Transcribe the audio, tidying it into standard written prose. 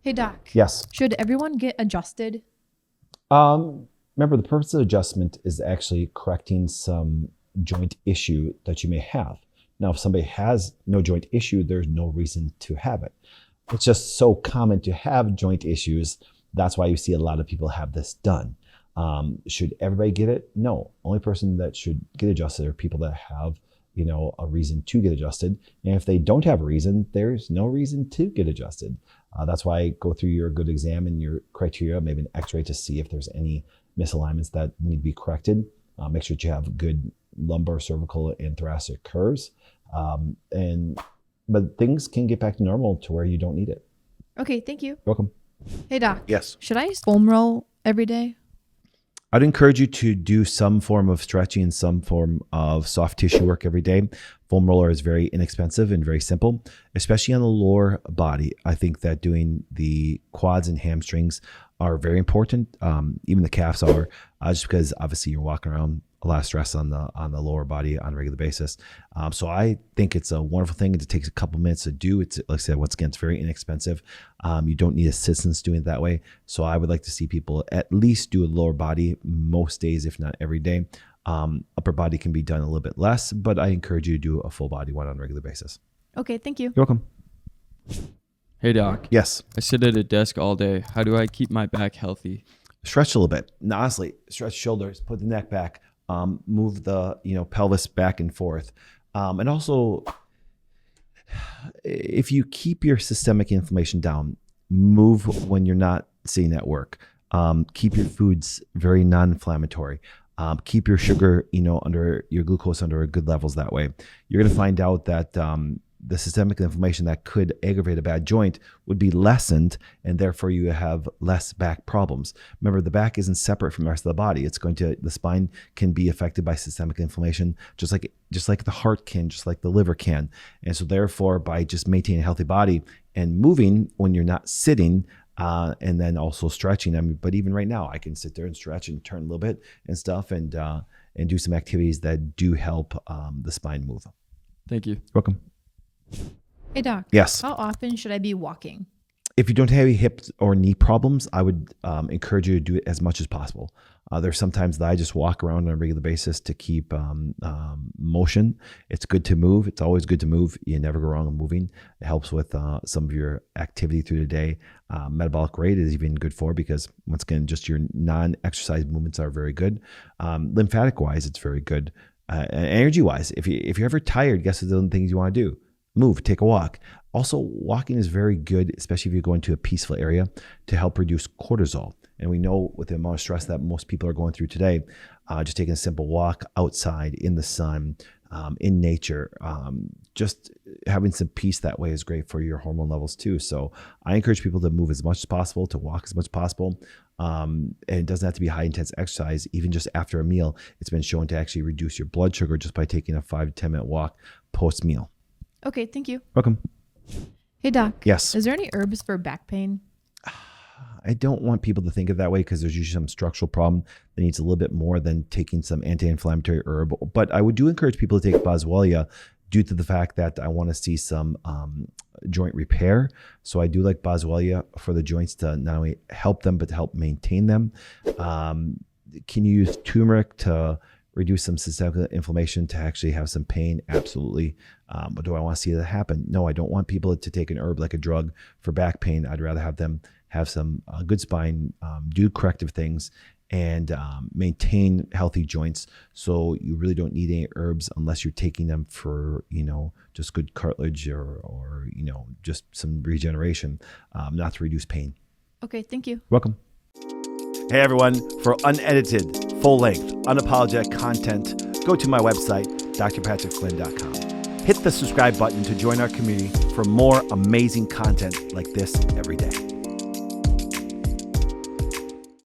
Hey, Doc. Yes. Should everyone get adjusted? Remember, the purpose of adjustment is actually correcting some joint issue that you may have. Now, if somebody has no joint issue, there's no reason to have it. It's just so common to have joint issues. That's why you see a lot of people have this done. Should everybody get it? No. Only person that should get adjusted are people that have, a reason to get adjusted. And if they don't have a reason, there's no reason to get adjusted. That's why I go through your good exam and your criteria, maybe an x-ray to see if there's any misalignments that need to be corrected. Make sure that you have good lumbar, cervical, and thoracic curves. But things can get back to normal to where you don't need it. Okay, thank you. You're welcome. Hey, Doc. Yes. Should I foam roll every day? I'd encourage you to do some form of stretching and some form of soft tissue work every day. Foam roller is very inexpensive and very simple, especially on the lower body. I think that doing the quads and hamstrings are very important. Even the calves are, just because obviously you're walking around a lot of stress on the lower body on a regular basis. So I think it's a wonderful thing. It takes a couple minutes to do. It's, like I said, once again, it's very inexpensive. You don't need assistance doing it that way. So I would like to see people at least do a lower body most days, if not every day. Upper body can be done a little bit less, but I encourage you to do a full body one on a regular basis. Okay, thank you. You're welcome. Hey, Doc. Yes. I sit at a desk all day. How do I keep my back healthy? Stretch a little bit. Now, honestly, stretch shoulders, put the neck back, move the pelvis back and forth. And also, if you keep your systemic inflammation down, move when you're not sitting at work. Keep your foods very non-inflammatory. Keep your sugar, under your glucose under good levels that way. You're going to find out that the systemic inflammation that could aggravate a bad joint would be lessened, and therefore you have less back problems. Remember, the back isn't separate from the rest of the body. The spine can be affected by systemic inflammation, just like the heart can, just like the liver can. And so therefore, by just maintaining a healthy body and moving when you're not sitting, and then also stretching. But even right now, I can sit there and stretch and turn a little bit and stuff, and do some activities that do help the spine move. Thank you. Welcome. Hey, Doc. Yes. How often should I be walking? If you don't have any hip or knee problems, I would encourage you to do it as much as possible. There's sometimes that I just walk around on a regular basis to keep motion. It's good to move. It's always good to move. You never go wrong with moving. It helps with some of your activity through the day. Metabolic rate is even good for, because once again, just your non-exercise movements are very good. Lymphatic-wise, it's very good. And energy-wise, if you're ever tired, guess what the things you want to do? Move, take a walk. Also, walking is very good, especially if you go into a peaceful area, to help reduce cortisol. And we know with the amount of stress that most people are going through today, just taking a simple walk outside in the sun, in nature, just having some peace that way is great for your hormone levels too. So I encourage people to move as much as possible, to walk as much as possible. And it doesn't have to be high intense exercise. Even just after a meal, it's been shown to actually reduce your blood sugar just by taking a 5 to 10 minute walk post meal. Okay, thank you. Welcome. Hey, Doc. Yes. Is there any herbs for back pain? I don't want people to think of it that way, because there's usually some structural problem that needs a little bit more than taking some anti-inflammatory herb. But I do encourage people to take boswellia due to the fact that I want to see some joint repair. So I do like boswellia for the joints to not only help them, but to help maintain them. Can you use turmeric to reduce some systemic inflammation to actually have some pain? Absolutely. But do I want to see that happen? No, I don't want people to take an herb like a drug for back pain. I'd rather have them have some good spine, do corrective things, and maintain healthy joints. So you really don't need any herbs unless you're taking them for, just good cartilage or just some regeneration, not to reduce pain. Okay, thank you. Welcome. Hey everyone, for unedited, full-length, unapologetic content, go to my website, drpatrickflynn.com. Hit the subscribe button to join our community for more amazing content like this every day.